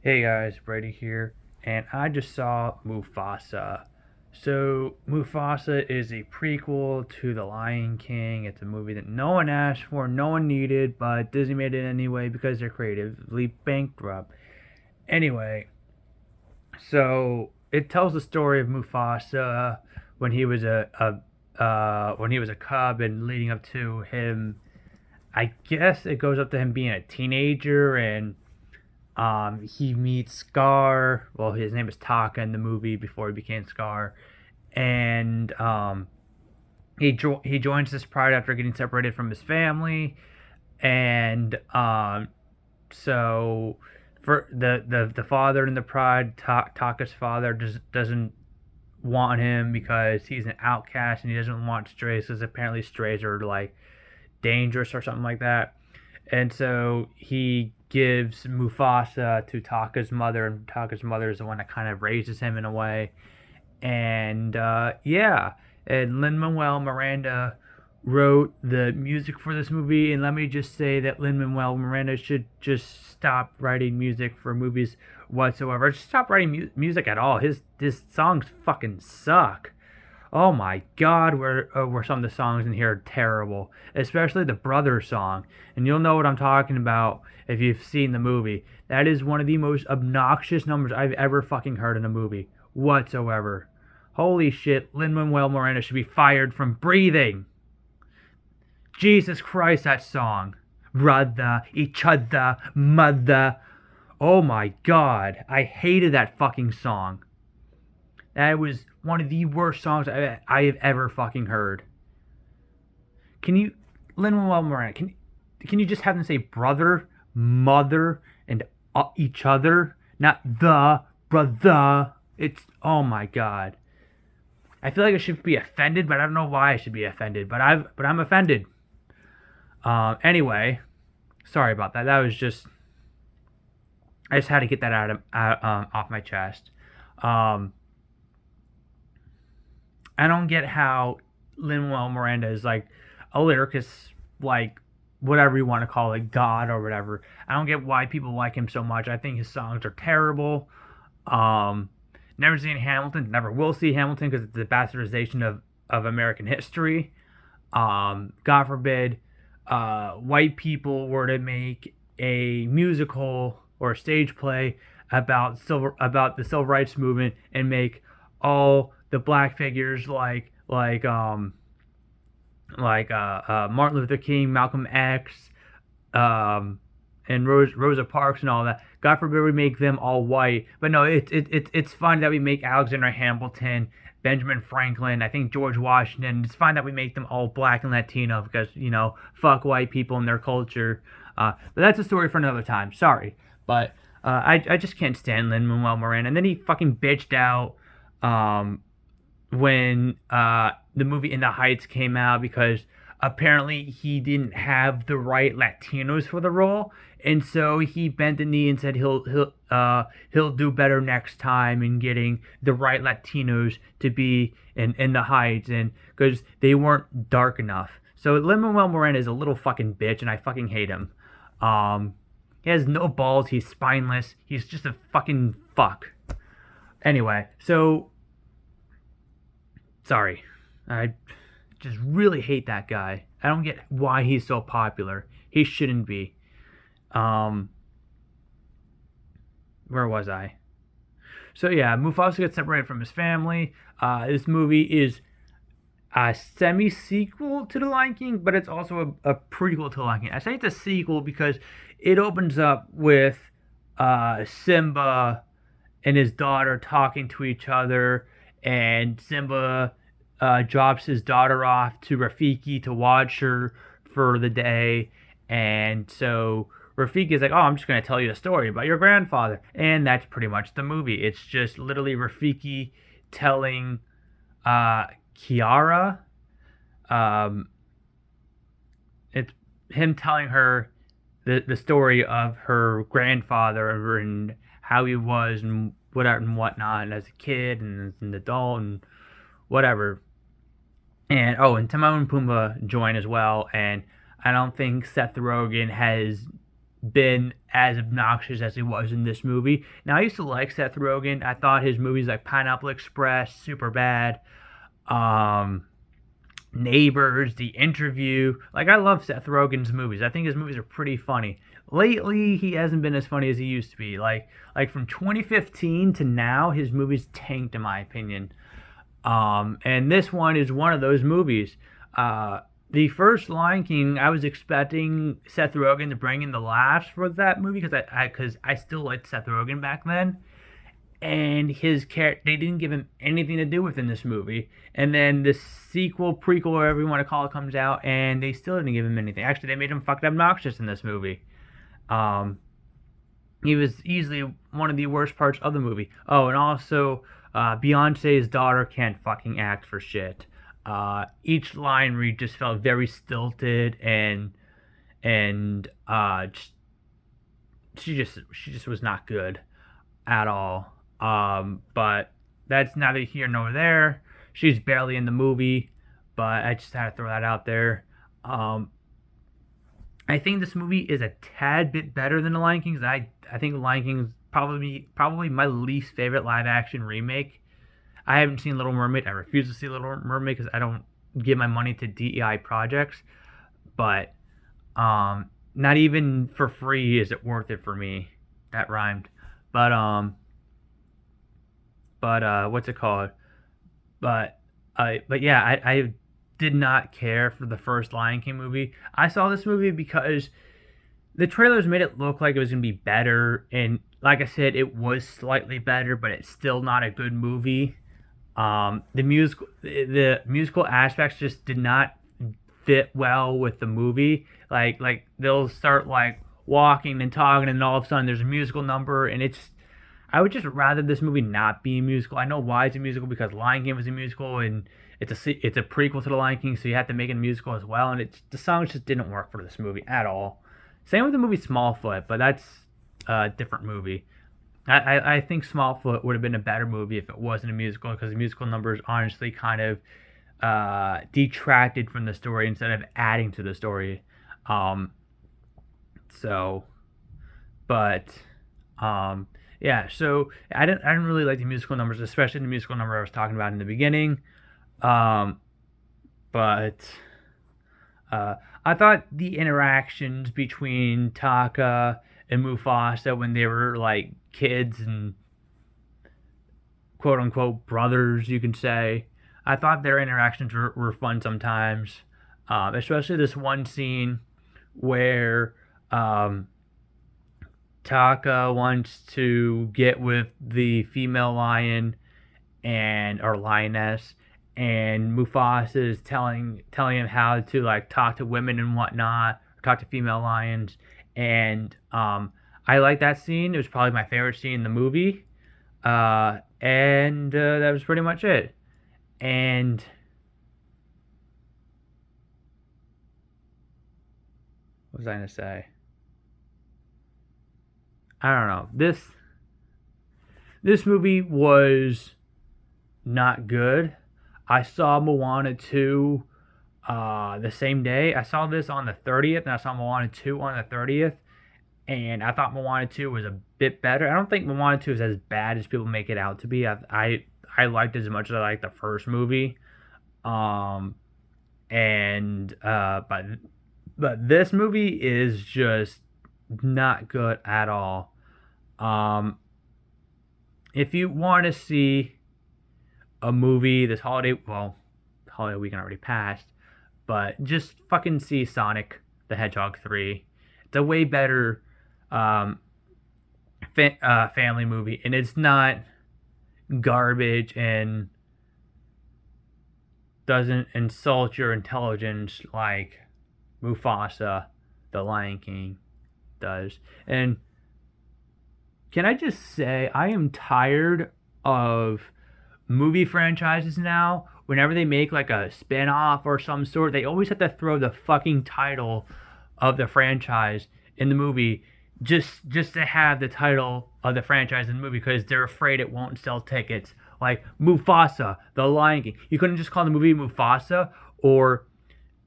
Hey guys, Brady here, and I just saw Mufasa. So, Mufasa is a prequel to The Lion King. It's a movie that no one asked for, no one needed, but Disney made it anyway because they're creatively bankrupt. Anyway, so it tells the story of Mufasa when he was a cub and leading up to him. I guess it goes up to him being a teenager and he meets Scar. Well, his name is Taka in the movie before he became Scar, and he joins this pride after getting separated from his family, and so for the father in the pride, Taka's father doesn't want him because he's an outcast and he doesn't want strays because apparently strays are like dangerous or something like that. And so he gives Mufasa to Taka's mother, and Taka's mother is the one that kind of raises him in a way. And yeah, and Lin Manuel Miranda wrote the music for this movie. And let me just say that Lin Manuel Miranda should just stop writing music for movies whatsoever. Just stop writing music at all. His songs fucking suck. Oh my God, were some of the songs in here terrible, especially the brother song. And you'll know what I'm talking about if you've seen the movie. That is one of the most obnoxious numbers I've ever fucking heard in a movie whatsoever. Holy shit, Lin Manuel Miranda should be fired from breathing. Jesus Christ, that song. Brother, each other, mother. Oh my God, I hated that fucking song. That was one of the worst songs I have ever fucking heard. Can you, Lin Manuel Miranda? Can you just have them say brother, mother, and each other, not the brother? It's oh my God. I feel like I should be offended, but I don't know why I should be offended. But I'm offended. Anyway, sorry about that. That was just I just had to get that off my chest. Um, I don't get how Lin-Manuel Miranda is like a lyricist, like whatever you want to call it, God or whatever. I don't get why people like him so much. I think his songs are terrible. Um, Never seen Hamilton, never will see Hamilton because it's a bastardization of American history. God forbid white people were to make a musical or a stage play about the civil rights movement and make all the black figures like Martin Luther King, Malcolm X, um, and Rosa Parks and all that. God forbid we make them all white, but no, it's fine that we make Alexander Hamilton, Benjamin Franklin, I think George Washington. It's fine that we make them all black and Latino because fuck white people and their culture. But that's a story for another time. Sorry, but I just can't stand Lin Manuel Miranda. And then he fucking bitched out um, when the movie In the Heights came out because apparently he didn't have the right Latinos for the role, and so he bent the knee and said he'll do better next time in getting the right Latinos to be in the Heights, and because they weren't dark enough. So Lin Manuel Miranda is a little fucking bitch, and I fucking hate him. He has no balls. He's spineless. He's just a fucking fuck. Anyway, so sorry. I just really hate that guy. I don't get why he's so popular. He shouldn't be. Um, where was I? So yeah, Mufasa gets separated from his family. This movie is a semi sequel to The Lion King, but it's also a prequel to The Lion King. I say it's a sequel because it opens up with Simba and his daughter talking to each other, and Simba drops his daughter off to Rafiki to watch her for the day, and so Rafiki is like, "Oh, I'm just going to tell you a story about your grandfather," and that's pretty much the movie. It's just literally Rafiki telling Kiara, um, it's him telling her the story of her grandfather and how he was and whatever and whatnot, and as a kid and as an adult and whatever. And oh, and Timon and Pumbaa join as well. And I don't think Seth Rogen has been as obnoxious as he was in this movie. Now, I used to like Seth Rogen. I thought his movies like Pineapple Express, super bad. Um, Neighbors, The Interview. Like, I love Seth Rogen's movies. I think his movies are pretty funny. Lately, he hasn't been as funny as he used to be. Like from 2015 to now, his movies tanked, in my opinion. And this one is one of those movies. The first Lion King, I was expecting Seth Rogen to bring in the laughs for that movie because I still liked Seth Rogen back then, and his character, they didn't give him anything to do with in this movie. And then the sequel, prequel, whatever you want to call it, comes out, and they still didn't give him anything. Actually, they made him fucking obnoxious in this movie. Um, he was easily one of the worst parts of the movie. Oh, and also, Beyonce's daughter can't fucking act for shit. Each line read just felt very stilted and she just was not good at all. But that's neither here nor there. She's barely in the movie, but I just had to throw that out there. Um, I think this movie is a tad bit better than The Lion King. I think The Lion King is probably my least favorite live action remake. I haven't seen Little Mermaid. I refuse to see Little Mermaid because I don't give my money to DEI projects. But not even for free is it worth it for me. That rhymed. But what's it called? But yeah, I did not care for the first Lion King movie. I saw this movie because the trailers made it look like it was gonna be better, and like I said, it was slightly better, but it's still not a good movie. The musical aspects just did not fit well with the movie. Like they'll start like walking and talking, and all of a sudden there's a musical number, and it's. I would just rather this movie not be a musical. I know why it's a musical because Lion King was a musical, and it's a prequel to the Lion King, so you have to make it a musical as well. And the songs just didn't work for this movie at all. Same with the movie Smallfoot, but that's a different movie. I think Smallfoot would have been a better movie if it wasn't a musical because the musical numbers honestly kind of detracted from the story instead of adding to the story. Um, so, but yeah, so I didn't really like the musical numbers, especially the musical number I was talking about in the beginning. Um, but I thought the interactions between Taka and Mufasa when they were like kids and quote unquote brothers, you can say. I thought their interactions were fun sometimes, especially this one scene where Taka wants to get with the female lion and or lioness, and Mufasa is telling him how to like talk to women and whatnot, or talk to female lions, and I like that scene. It was probably my favorite scene in the movie, and that was pretty much it. And what was I gonna say? I don't know. This movie was not good. I saw Moana 2 the same day. I saw this on the 30th, and I saw Moana 2 on the 30th, and I thought Moana 2 was a bit better. I don't think Moana 2 is as bad as people make it out to be. I liked it as much as I liked the first movie. Um, and but this movie is just not good at all. Um, if you want to see a movie this holiday, well, holiday weekend already passed, but just fucking see Sonic the Hedgehog 3. It's a way better um, family movie, and it's not garbage and doesn't insult your intelligence like Mufasa, the Lion King, does. And can I just say, I am tired of movie franchises now. Whenever they make like a spin-off or some sort, they always have to throw the fucking title of the franchise in the movie just to have the title of the franchise in the movie because they're afraid it won't sell tickets. Like Mufasa, the Lion King. You couldn't just call the movie Mufasa or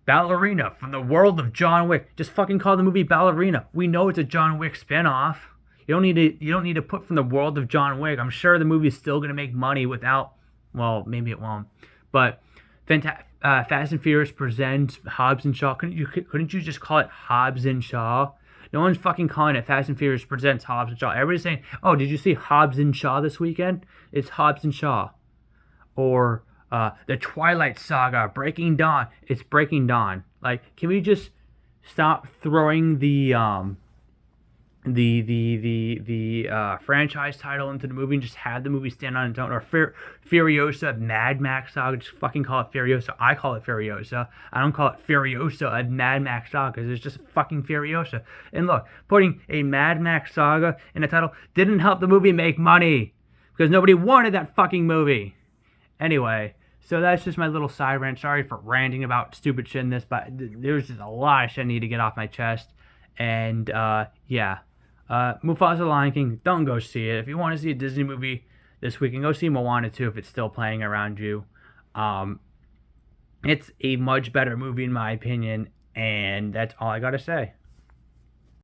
Ballerina from the world of John Wick. Just fucking call the movie Ballerina. We know it's a John Wick spinoff. You don't need to put from the world of John Wick. I'm sure the movie's still gonna make money without. Well, maybe it won't. But Fast and Furious presents Hobbs and Shaw. Couldn't you just call it Hobbs and Shaw? No one's fucking calling it Fast and Furious presents Hobbs and Shaw. Everybody's saying, "Oh, did you see Hobbs and Shaw this weekend?" It's Hobbs and Shaw. Or the Twilight Saga, Breaking Dawn. It's Breaking Dawn. Like, can we just stop throwing the franchise title into the movie and just have the movie stand on its own? Or Furiosa, Mad Max Saga, just fucking call it Furiosa. I call it Furiosa. I don't call it Furiosa, a Mad Max Saga, because it's just fucking Furiosa. And look, putting a Mad Max Saga in the title didn't help the movie make money, because nobody wanted that fucking movie. Anyway, so that's just my little side rant. Sorry for ranting about stupid shit in this, but there's just a lot of shit I need to get off my chest. And, yeah. Mufasa Lion King, don't go see it. If you want to see a Disney movie this weekend, go see Moana 2 if it's still playing around you. It's a much better movie in my opinion, and that's all I gotta say.